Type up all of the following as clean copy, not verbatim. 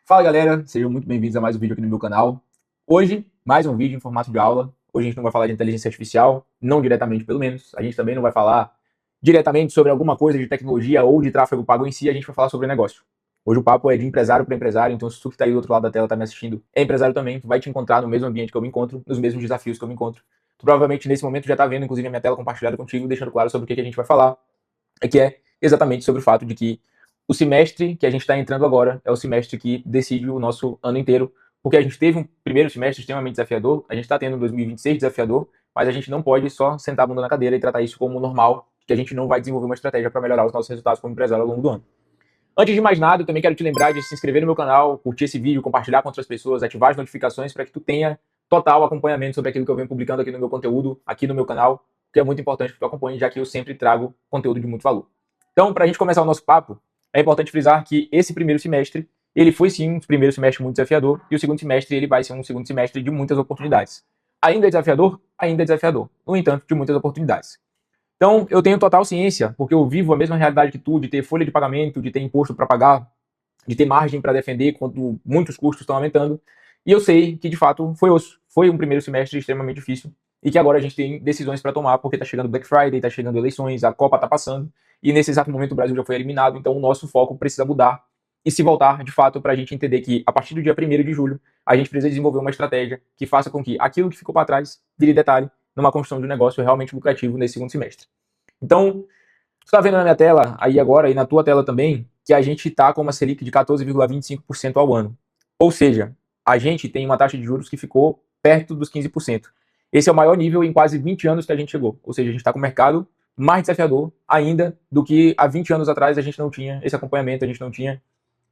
Fala galera, sejam muito bem-vindos a mais um vídeo aqui no meu canal. Hoje, mais um vídeo em formato de aula. Hoje a gente não vai falar de inteligência artificial, não diretamente pelo menos. A gente também não vai falar diretamente sobre alguma coisa de tecnologia ou de tráfego pago em si, a gente vai falar sobre negócio. Hoje o papo é de empresário para empresário, então se tu que está aí do outro lado da tela está me assistindo é empresário também, tu vai te encontrar no mesmo ambiente que eu me encontro, nos mesmos desafios que eu me encontro. Tu provavelmente nesse momento já está vendo, inclusive, a minha tela compartilhada contigo, deixando claro sobre o que a gente vai falar, que é exatamente sobre o fato de que o semestre que a gente está entrando agora é o semestre que decide o nosso ano inteiro, porque a gente teve um primeiro semestre extremamente desafiador, a gente está tendo um 2026 desafiador, mas a gente não pode só sentar a bunda na cadeira e tratar isso como normal, que a gente não vai desenvolver uma estratégia para melhorar os nossos resultados como empresário ao longo do ano. Antes de mais nada, eu também quero te lembrar de se inscrever no meu canal, curtir esse vídeo, compartilhar com outras pessoas, ativar as notificações para que tu tenha total acompanhamento sobre aquilo que eu venho publicando aqui no meu conteúdo, aqui no meu canal, que é muito importante que tu acompanhe, já que eu sempre trago conteúdo de muito valor. Então, para a gente começar o nosso papo, é importante frisar que esse primeiro semestre, ele foi sim um primeiro semestre muito desafiador, e o segundo semestre ele vai ser um segundo semestre de muitas oportunidades. Ainda é desafiador? Ainda é desafiador. No entanto, de muitas oportunidades. Então, eu tenho total ciência, porque eu vivo a mesma realidade que tu, de ter folha de pagamento, de ter imposto para pagar, de ter margem para defender quando muitos custos estão aumentando. E eu sei que, de fato, foi um primeiro semestre extremamente difícil e que agora a gente tem decisões para tomar, porque está chegando Black Friday, está chegando eleições, a Copa está passando, e nesse exato momento o Brasil já foi eliminado, então o nosso foco precisa mudar e se voltar, de fato, para a gente entender que, a partir do dia 1º de julho, a gente precisa desenvolver uma estratégia que faça com que aquilo que ficou para trás vire detalhe numa construção de um negócio realmente lucrativo nesse segundo semestre. Então, você está vendo na minha tela, aí agora, e na tua tela também, que a gente está com uma Selic de 14,25% ao ano. Ou seja, a gente tem uma taxa de juros que ficou perto dos 15%. Esse é o maior nível em quase 20 anos que a gente chegou. Ou seja, a gente está com o mercado mais desafiador ainda do que há 20 anos atrás a gente não tinha esse acompanhamento, a gente não tinha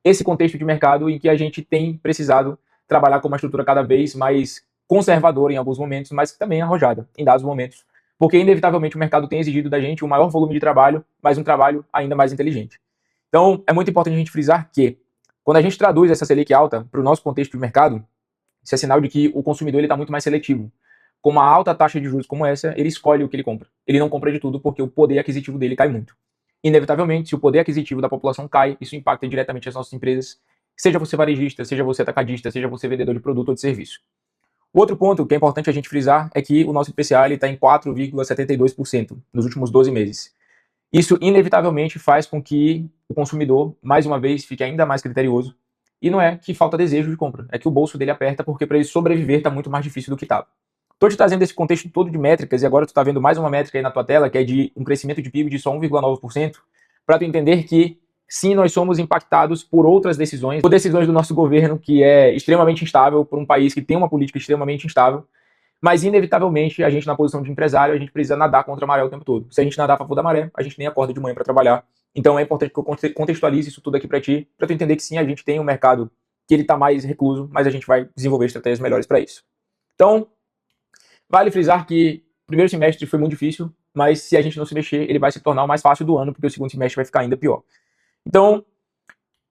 esse contexto de mercado em que a gente tem precisado trabalhar com uma estrutura cada vez mais conservadora em alguns momentos, mas também arrojada em dados momentos, porque inevitavelmente o mercado tem exigido da gente um maior volume de trabalho, mas um trabalho ainda mais inteligente. Então, é muito importante a gente frisar que, quando a gente traduz essa Selic alta para o nosso contexto de mercado, isso é sinal de que o consumidor está muito mais seletivo. Com uma alta taxa de juros como essa, ele escolhe o que ele compra. Ele não compra de tudo porque o poder aquisitivo dele cai muito. Inevitavelmente, se o poder aquisitivo da população cai, isso impacta diretamente as nossas empresas, seja você varejista, seja você atacadista, seja você vendedor de produto ou de serviço. O outro ponto que é importante a gente frisar é que o nosso IPCA está em 4,72% nos últimos 12 meses. Isso, inevitavelmente, faz com que o consumidor, mais uma vez, fique ainda mais criterioso. E não é que falta desejo de compra, é que o bolso dele aperta porque para ele sobreviver está muito mais difícil do que estava. Estou te trazendo esse contexto todo de métricas e agora tu está vendo mais uma métrica aí na tua tela, que é de um crescimento de PIB de só 1,9%, para tu entender que sim, nós somos impactados por outras decisões, por decisões do nosso governo que é extremamente instável, por um país que tem uma política extremamente instável, mas inevitavelmente a gente na posição de empresário, a gente precisa nadar contra a maré o tempo todo. Se a gente nadar a favor da maré, a gente nem acorda de manhã para trabalhar. Então é importante que eu contextualize isso tudo aqui para ti, para tu entender que sim, a gente tem um mercado que ele está mais recluso, mas a gente vai desenvolver estratégias melhores para isso. Então, vale frisar que o primeiro semestre foi muito difícil, mas se a gente não se mexer, ele vai se tornar o mais fácil do ano, porque o segundo semestre vai ficar ainda pior. Então, o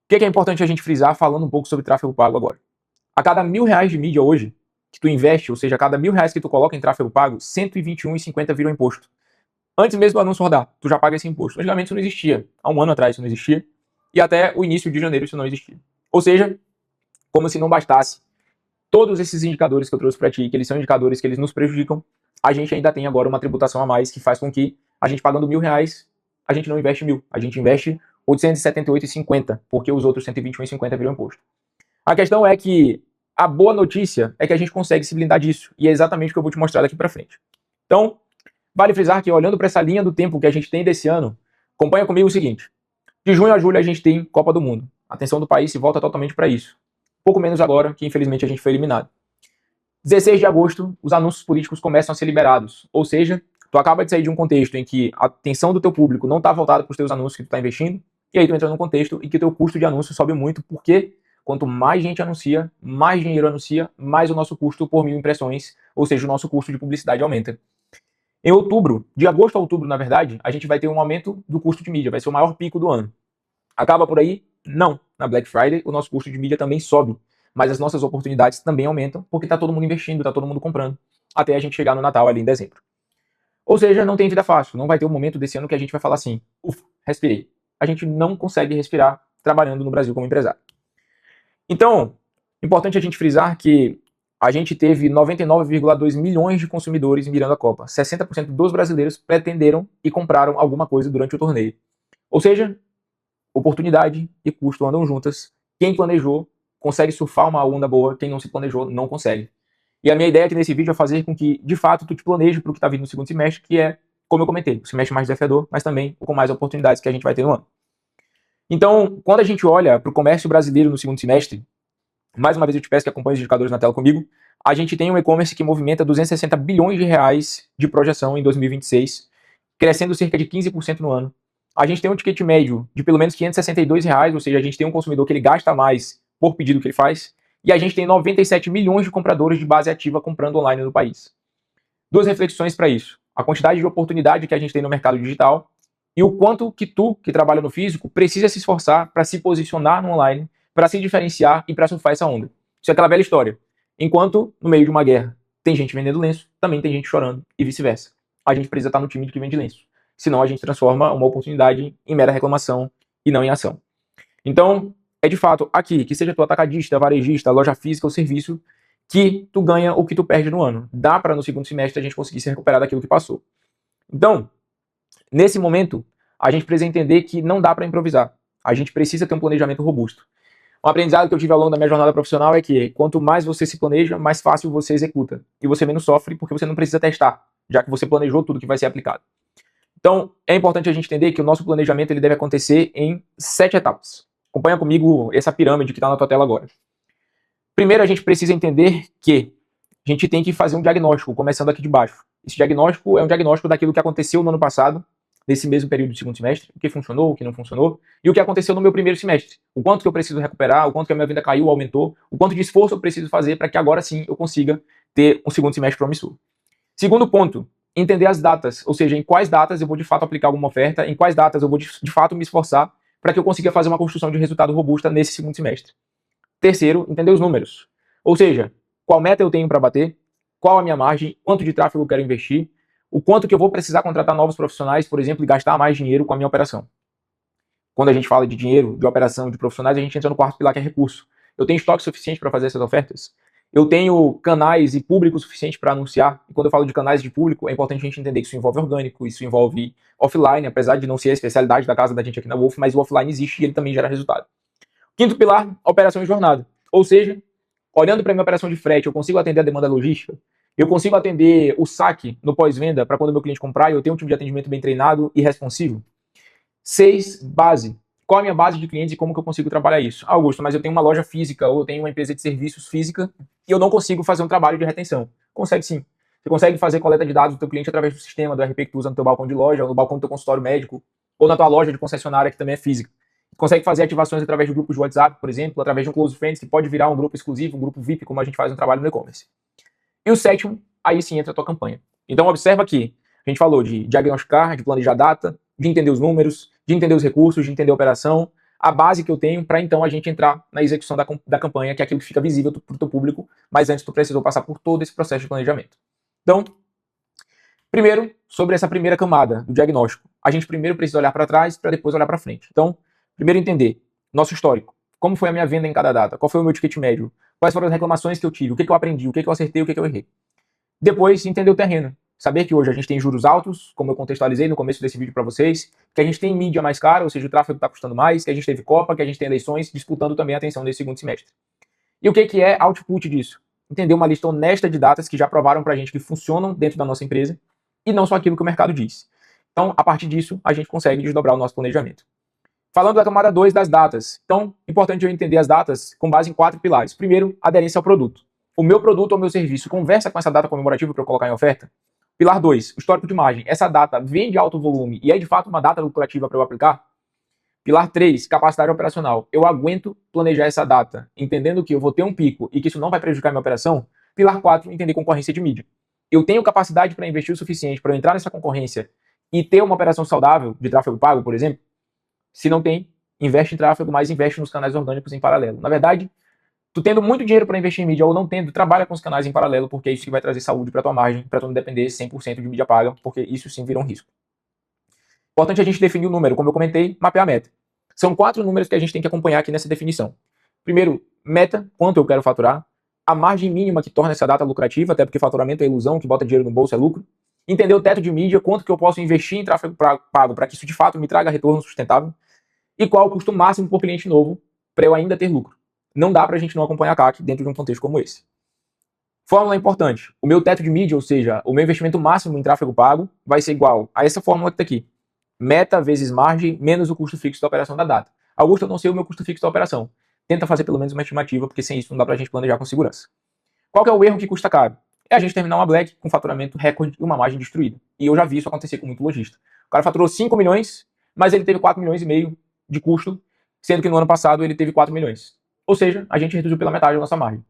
que é importante a gente frisar falando um pouco sobre tráfego pago agora? A cada R$ 1.000 de mídia hoje, que tu investe, ou seja, a cada R$ 1.000 que tu coloca em tráfego pago, 121,50 virou imposto. Antes mesmo do anúncio rodar, tu já paga esse imposto. Antigamente isso não existia. Há um ano atrás isso não existia. E até o início de janeiro isso não existia. Ou seja, como se não bastasse todos esses indicadores que eu trouxe para ti, que eles são indicadores que eles nos prejudicam, a gente ainda tem agora uma tributação a mais que faz com que a gente pagando R$ 1.000, a gente não investe 1.000, a gente investe 878,50, porque os outros 121,50 viram imposto. A questão é que a boa notícia é que a gente consegue se blindar disso, e é exatamente o que eu vou te mostrar daqui para frente. Então, vale frisar que olhando para essa linha do tempo que a gente tem desse ano, acompanha comigo o seguinte: de junho a julho a gente tem Copa do Mundo. A atenção do país se volta totalmente para isso. Pouco menos agora, que infelizmente a gente foi eliminado. 16 de agosto, os anúncios políticos começam a ser liberados. Ou seja, tu acaba de sair de um contexto em que a atenção do teu público não está voltada para os teus anúncios que tu está investindo, e aí tu entra num contexto em que o teu custo de anúncio sobe muito, porque quanto mais gente anuncia, mais dinheiro anuncia, mais o nosso custo por 1.000 impressões, ou seja, o nosso custo de publicidade aumenta. Em outubro, de agosto a outubro, na verdade, a gente vai ter um aumento do custo de mídia, vai ser o maior pico do ano. Acaba por aí? Não. Na Black Friday, o nosso custo de mídia também sobe, mas as nossas oportunidades também aumentam, porque está todo mundo investindo, está todo mundo comprando, até a gente chegar no Natal ali em dezembro. Ou seja, não tem vida fácil, não vai ter um momento desse ano que a gente vai falar assim, ufa, respirei. A gente não consegue respirar trabalhando no Brasil como empresário. Então, importante a gente frisar que a gente teve 99,2 milhões de consumidores mirando a Copa. 60% dos brasileiros pretenderam e compraram alguma coisa durante o torneio. Ou seja, oportunidade e custo andam juntas. Quem planejou consegue surfar uma onda boa, quem não se planejou não consegue. E a minha ideia aqui nesse vídeo é fazer com que, de fato, tu te planeje para o que está vindo no segundo semestre, que é, como eu comentei, o semestre mais desafiador, mas também com mais oportunidades que a gente vai ter no ano. Então, quando a gente olha para o comércio brasileiro no segundo semestre, mais uma vez eu te peço que acompanhe os indicadores na tela comigo, a gente tem um e-commerce que movimenta 260 bilhões de reais de projeção em 2026, crescendo cerca de 15% no ano. A gente tem um ticket médio de pelo menos R$ 562, ou seja, a gente tem um consumidor que ele gasta mais por pedido que ele faz, e a gente tem 97 milhões de compradores de base ativa comprando online no país. Duas reflexões para isso. A quantidade de oportunidade que a gente tem no mercado digital e o quanto que tu, que trabalha no físico, precisa se esforçar para se posicionar no online, para se diferenciar e para surfar essa onda. Isso é aquela velha história. Enquanto, no meio de uma guerra, tem gente vendendo lenço, também tem gente chorando e vice-versa. A gente precisa estar no time que vende lenço. Senão a gente transforma uma oportunidade em mera reclamação e não em ação. Então, é de fato aqui, que seja tu atacadista, varejista, loja física ou serviço, que tu ganha o que tu perde no ano. Dá para no segundo semestre a gente conseguir se recuperar daquilo que passou. Então, nesse momento, a gente precisa entender que não dá para improvisar. A gente precisa ter um planejamento robusto. Um aprendizado que eu tive ao longo da minha jornada profissional é que quanto mais você se planeja, mais fácil você executa. E você menos sofre porque você não precisa testar, já que você planejou tudo que vai ser aplicado. Então, é importante a gente entender que o nosso planejamento ele deve acontecer em 7 etapas. Acompanha comigo essa pirâmide que está na tua tela agora. Primeiro, a gente precisa entender que a gente tem que fazer um diagnóstico, começando aqui de baixo. Esse diagnóstico é um diagnóstico daquilo que aconteceu no ano passado, nesse mesmo período do segundo semestre, o que funcionou, o que não funcionou, e o que aconteceu no meu primeiro semestre. O quanto que eu preciso recuperar, o quanto que a minha venda caiu, aumentou, o quanto de esforço eu preciso fazer para que agora sim eu consiga ter um segundo semestre promissor. Segundo ponto, entender as datas, ou seja, em quais datas eu vou de fato aplicar alguma oferta, em quais datas eu vou de fato me esforçar para que eu consiga fazer uma construção de resultado robusta nesse segundo semestre. Terceiro, entender os números. Ou seja, qual meta eu tenho para bater, qual a minha margem, quanto de tráfego eu quero investir, o quanto que eu vou precisar contratar novos profissionais, por exemplo, e gastar mais dinheiro com a minha operação. Quando a gente fala de dinheiro, de operação, de profissionais, a gente entra no quarto pilar, que é recurso. Eu tenho estoque suficiente para fazer essas ofertas? Eu tenho canais e público suficiente para anunciar? E quando eu falo de canais de público, é importante a gente entender que isso envolve orgânico, isso envolve offline, apesar de não ser a especialidade da casa da gente aqui na Wolf, mas o offline existe e ele também gera resultado. Quinto pilar, operação e jornada. Ou seja, olhando para a minha operação de frete, eu consigo atender a demanda logística? Eu consigo atender o saque no pós-venda para quando o meu cliente comprar e eu tenho um time de atendimento bem treinado e responsivo? 6, base. Qual a minha base de clientes e como que eu consigo trabalhar isso? Augusto, mas eu tenho uma loja física ou eu tenho uma empresa de serviços física e eu não consigo fazer um trabalho de retenção. Consegue sim. Você consegue fazer coleta de dados do teu cliente através do sistema, do RP que tu usa no teu balcão de loja, ou no balcão do teu consultório médico, ou na tua loja de concessionária que também é física. Consegue fazer ativações através de grupos de WhatsApp, por exemplo, através de um Close Friends, que pode virar um grupo exclusivo, um grupo VIP, como a gente faz no trabalho no e-commerce. E o sétimo, aí sim entra a tua campanha. Então observa aqui, a gente falou de diagnosticar, de planejar data, de entender os números, de entender os recursos, de entender a operação, a base que eu tenho para então a gente entrar na execução da campanha, que é aquilo que fica visível para o teu público, mas antes tu precisou passar por todo esse processo de planejamento. Então, primeiro, sobre essa primeira camada do diagnóstico, a gente primeiro precisa olhar para trás para depois olhar para frente. Então, primeiro entender nosso histórico, como foi a minha venda em cada data, qual foi o meu ticket médio, quais foram as reclamações que eu tive, o que eu aprendi, o que eu acertei, o que eu errei. Depois, entender o terreno. Saber que hoje a gente tem juros altos, como eu contextualizei no começo desse vídeo para vocês, que a gente tem mídia mais cara, ou seja, o tráfego está custando mais, que a gente teve Copa, que a gente tem eleições, disputando também a atenção nesse segundo semestre. E o que é output disso? Entender uma lista honesta de datas que já provaram para a gente que funcionam dentro da nossa empresa e não só aquilo que o mercado diz. Então, a partir disso, a gente consegue desdobrar o nosso planejamento. Falando da camada 2 das datas. Então, importante eu entender as datas com base em 4 pilares. Primeiro, aderência ao produto. O meu produto ou meu serviço conversa com essa data comemorativa para eu colocar em oferta? Pilar 2, histórico de margem. Essa data vem de alto volume e é de fato uma data lucrativa para eu aplicar? Pilar 3, capacidade operacional. Eu aguento planejar essa data, entendendo que eu vou ter um pico e que isso não vai prejudicar a minha operação? Pilar 4, entender concorrência de mídia. Eu tenho capacidade para investir o suficiente para eu entrar nessa concorrência e ter uma operação saudável de tráfego pago, por exemplo? Se não tem, investe em tráfego, mas investe nos canais orgânicos em paralelo. Na verdade, tu tendo muito dinheiro para investir em mídia ou não tendo, trabalha com os canais em paralelo, porque é isso que vai trazer saúde para tua margem, para tu não depender 100% de mídia paga, porque isso sim vira um risco. Importante a gente definir o número, como eu comentei, mapear a meta. São 4 números que a gente tem que acompanhar aqui nessa definição. Primeiro, meta, quanto eu quero faturar, a margem mínima que torna essa data lucrativa, até porque faturamento é ilusão, que bota dinheiro no bolso é lucro, entender o teto de mídia, quanto que eu posso investir em tráfego pago para que isso de fato me traga retorno sustentável, e qual o custo máximo por cliente novo para eu ainda ter lucro. Não dá para a gente não acompanhar CAC dentro de um contexto como esse. Fórmula importante. O meu teto de mídia, ou seja, o meu investimento máximo em tráfego pago, vai ser igual a essa fórmula que está aqui. Meta vezes margem menos o custo fixo da operação da data. Augusto, eu não sei o meu custo fixo da operação. Tenta fazer pelo menos uma estimativa, porque sem isso não dá pra gente planejar com segurança. Qual que é o erro que custa caro? É a gente terminar uma Black com faturamento recorde e uma margem destruída. E eu já vi isso acontecer com muito lojista. O cara faturou 5 milhões, mas ele teve 4 milhões e meio de custo, sendo que no ano passado ele teve 4 milhões. Ou seja, a gente reduziu pela metade a nossa margem.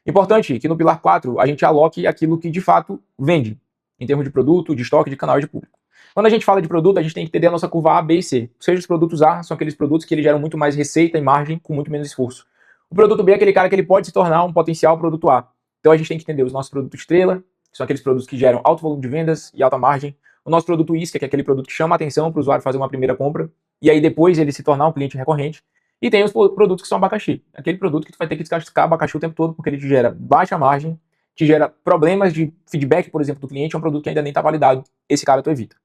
Importante que no pilar 4 a gente aloque aquilo que de fato vende, em termos de produto, de estoque, de canal e de público. Quando a gente fala de produto, a gente tem que entender a nossa curva A, B e C. Ou seja, os produtos A são aqueles produtos que eles geram muito mais receita e margem com muito menos esforço. O produto B é aquele cara que ele pode se tornar um potencial produto A. Então a gente tem que entender os nossos produtos estrela, que são aqueles produtos que geram alto volume de vendas e alta margem. O nosso produto isca, que é aquele produto que chama a atenção para o usuário fazer uma primeira compra, e aí depois ele se tornar um cliente recorrente. E tem os produtos que são abacaxi. Aquele produto que tu vai ter que descascar abacaxi o tempo todo, porque ele te gera baixa margem, te gera problemas de feedback, por exemplo, do cliente, é um produto que ainda nem está validado. Esse cara tu evita.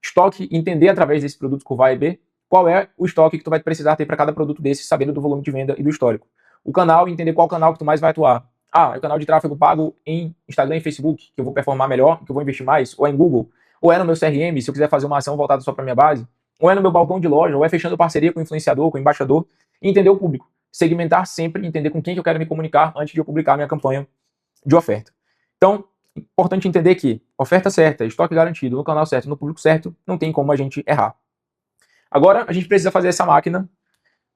Estoque, entender através desses produtos curva A e B, qual é o estoque que tu vai precisar ter para cada produto desse, sabendo do volume de venda e do histórico. O canal, entender qual canal que tu mais vai atuar. Ah, é o canal de tráfego pago em Instagram e Facebook, que eu vou performar melhor, que eu vou investir mais, ou é em Google, ou é no meu CRM, se eu quiser fazer uma ação voltada só para minha base, ou é no meu balcão de loja, ou é fechando parceria com influenciador, com embaixador, e entender o público. Segmentar sempre, entender com quem que eu quero me comunicar antes de eu publicar minha campanha de oferta. Então, importante entender que oferta certa, estoque garantido, no canal certo, no público certo, não tem como a gente errar. Agora, a gente precisa fazer essa máquina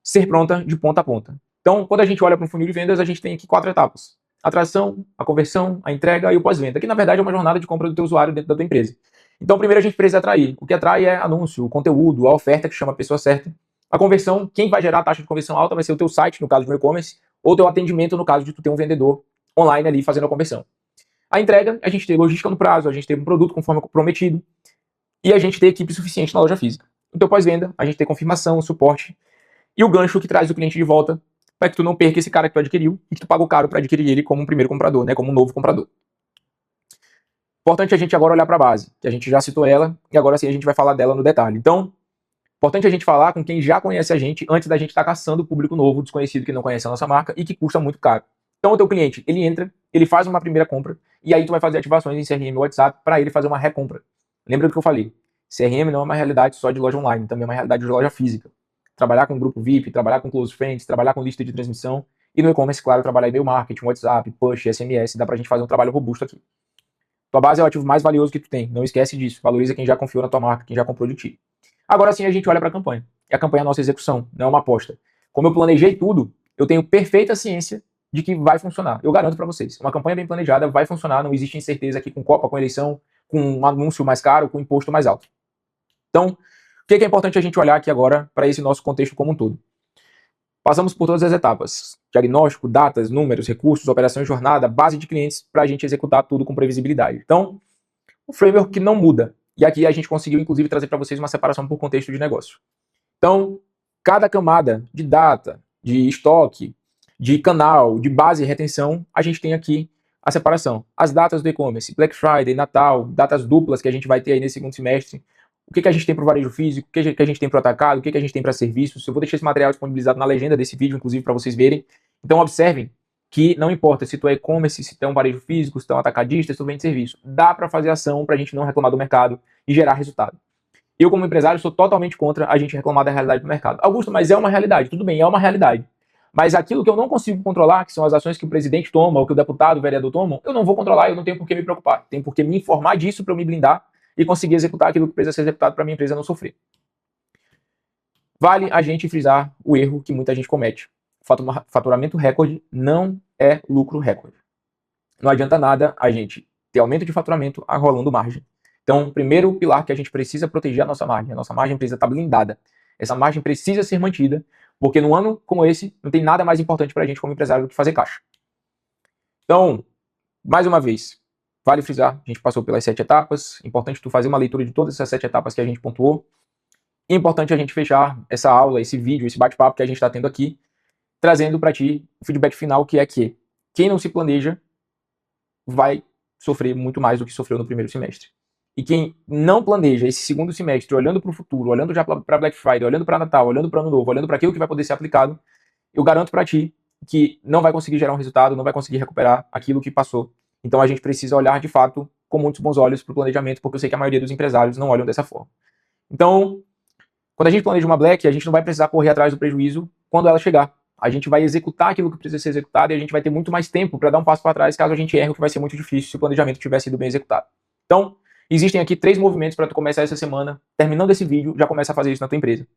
ser pronta de ponta a ponta. Então, quando a gente olha para um funil de vendas, a gente tem aqui 4 etapas. A atração, a conversão, a entrega e o pós-venda, que na verdade é uma jornada de compra do teu usuário dentro da tua empresa. Então, primeiro a gente precisa atrair. O que atrai é anúncio, o conteúdo, a oferta que chama a pessoa certa. A conversão, quem vai gerar a taxa de conversão alta vai ser o teu site, no caso de um e-commerce, ou teu atendimento, no caso de tu ter um vendedor online ali fazendo a conversão. A entrega, a gente ter logística no prazo, a gente ter um produto conforme prometido, e a gente ter equipe suficiente na loja física. No teu pós-venda, a gente ter confirmação, suporte, e o gancho que traz o cliente de volta, para que tu não perca esse cara que tu adquiriu e que tu pagou caro para adquirir ele como um primeiro comprador, né, como um novo comprador. Importante a gente agora olhar para a base, que a gente já citou ela, e agora sim a gente vai falar dela no detalhe. Então, importante a gente falar com quem já conhece a gente antes da gente estar caçando o público novo, desconhecido, que não conhece a nossa marca e que custa muito caro. Então o teu cliente, ele entra, ele faz uma primeira compra, e aí tu vai fazer ativações em CRM e WhatsApp para ele fazer uma recompra. Lembra do que eu falei? CRM não é uma realidade só de loja online, também é uma realidade de loja física. Trabalhar com grupo VIP, trabalhar com close friends, trabalhar com lista de transmissão, e no e-commerce, claro, trabalhar e-mail marketing, WhatsApp, push, SMS, dá pra gente fazer um trabalho robusto aqui. Tua base é o ativo mais valioso que tu tem, não esquece disso, valoriza quem já confiou na tua marca, quem já comprou de ti. Agora sim a gente olha para a campanha. E a campanha é a nossa execução, não é uma aposta. Como eu planejei tudo, eu tenho perfeita ciência de que vai funcionar. Eu garanto para vocês. Uma campanha bem planejada vai funcionar, não existe incerteza aqui com Copa, com eleição, com um anúncio mais caro, com imposto mais alto. Então, o que é importante a gente olhar aqui agora para esse nosso contexto como um todo? Passamos por todas as etapas. Diagnóstico, datas, números, recursos, operações, jornada, base de clientes, para a gente executar tudo com previsibilidade. Então, o framework que não muda. E aqui a gente conseguiu, inclusive, trazer para vocês uma separação por contexto de negócio. Então, cada camada de data, de estoque, de canal, de base e retenção, a gente tem aqui a separação. As datas do e-commerce, Black Friday, Natal, datas duplas que a gente vai ter aí nesse segundo semestre. O que a gente tem para o varejo físico, o que a gente tem para o atacado, o que a gente tem para serviços. Eu vou deixar esse material disponibilizado na legenda desse vídeo, inclusive, para vocês verem. Então, observem que não importa se tu é e-commerce, se tu é um varejo físico, se tu é um atacadista, se tu vende serviço. Dá para fazer ação para a gente não reclamar do mercado e gerar resultado. Eu, como empresário, sou totalmente contra a gente reclamar da realidade do mercado. Augusto, mas é uma realidade. Tudo bem, é uma realidade. Mas aquilo que eu não consigo controlar, que são as ações que o presidente toma, ou que o deputado, o vereador tomam, eu não vou controlar, eu não tenho por que me preocupar. Tenho por que me informar disso para eu me blindar e conseguir executar aquilo que precisa ser executado para minha empresa não sofrer. Vale a gente frisar o erro que muita gente comete. Faturamento recorde não é lucro recorde. Não adianta nada a gente ter aumento de faturamento rolando margem. Então, primeiro pilar que a gente precisa proteger a nossa margem precisa estar blindada. Essa margem precisa ser mantida, porque num ano como esse, não tem nada mais importante para a gente como empresário do que fazer caixa. Então, mais uma vez, vale frisar, a gente passou pelas 7 etapas, importante tu fazer uma leitura de todas essas 7 etapas que a gente pontuou. E importante a gente fechar essa aula, esse vídeo, esse bate-papo que a gente está tendo aqui, trazendo para ti o feedback final, que é que quem não se planeja vai sofrer muito mais do que sofreu no primeiro semestre. E quem não planeja esse segundo semestre, olhando para o futuro, olhando já para Black Friday, olhando para Natal, olhando para Ano Novo, olhando para aquilo que vai poder ser aplicado, eu garanto para ti que não vai conseguir gerar um resultado, não vai conseguir recuperar aquilo que passou. Então a gente precisa olhar de fato com muitos bons olhos para o planejamento, porque eu sei que a maioria dos empresários não olham dessa forma. Então, quando a gente planeja uma Black, a gente não vai precisar correr atrás do prejuízo quando ela chegar. A gente vai executar aquilo que precisa ser executado e a gente vai ter muito mais tempo para dar um passo para trás caso a gente erre, o que vai ser muito difícil se o planejamento tiver sido bem executado. Então, existem aqui 3 movimentos para tu começar essa semana. Terminando esse vídeo, já começa a fazer isso na tua empresa.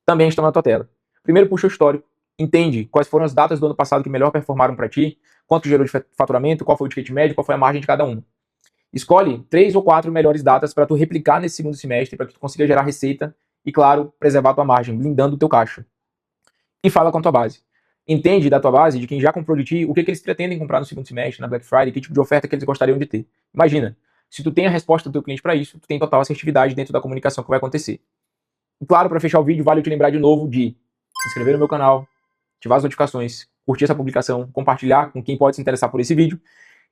Também estão na tua tela. Primeiro, puxa o histórico. Entende quais foram as datas do ano passado que melhor performaram para ti, quanto gerou de faturamento, qual foi o ticket médio, qual foi a margem de cada uma. Escolhe 3 ou 4 melhores datas para tu replicar nesse segundo semestre, para que tu consiga gerar receita e, claro, preservar a tua margem, blindando o teu caixa. E fala com a tua base. Entende da tua base, de quem já comprou de ti, o que eles pretendem comprar no segundo semestre, na Black Friday, que tipo de oferta que eles gostariam de ter. Imagina, se tu tem a resposta do teu cliente para isso, tu tem total assertividade dentro da comunicação que vai acontecer. E claro, para fechar o vídeo, vale eu te lembrar de novo de se inscrever no meu canal, ativar as notificações, curtir essa publicação, compartilhar com quem pode se interessar por esse vídeo.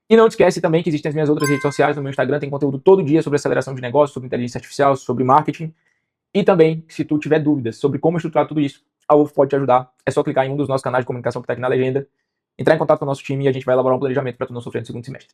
E não te esquece também que existem as minhas outras redes sociais. No meu Instagram tem conteúdo todo dia sobre aceleração de negócios, sobre inteligência artificial, sobre marketing. E também, se tu tiver dúvidas sobre como estruturar tudo isso, a UF pode te ajudar. É só clicar em um dos nossos canais de comunicação que está aqui na legenda, entrar em contato com o nosso time e a gente vai elaborar um planejamento para tu não sofrer no segundo semestre.